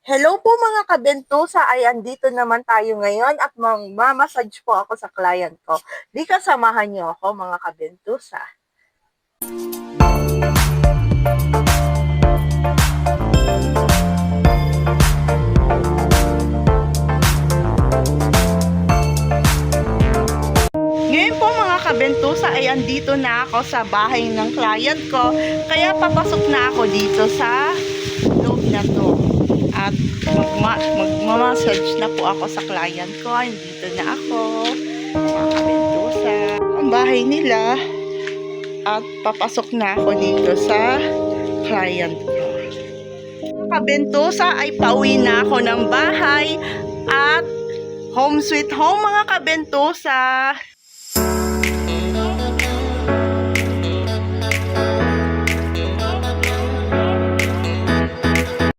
Hello po mga kabentusa, ay andito naman tayo ngayon at magmamassage po ako sa client ko. Di kasamahan niyo ako mga kabentusa. Ngayon po mga kabentusa ay andito na ako sa bahay ng client ko. Kaya papasok na ako dito sa loob na to. At magmamassage na po ako sa client ko. Andito na ako mga kabentusa. Ang bahay nila. At papasok na ako dito sa client ko. Mga kabentusa ay pauwi na ako ng bahay. At home sweet home mga kabentusa.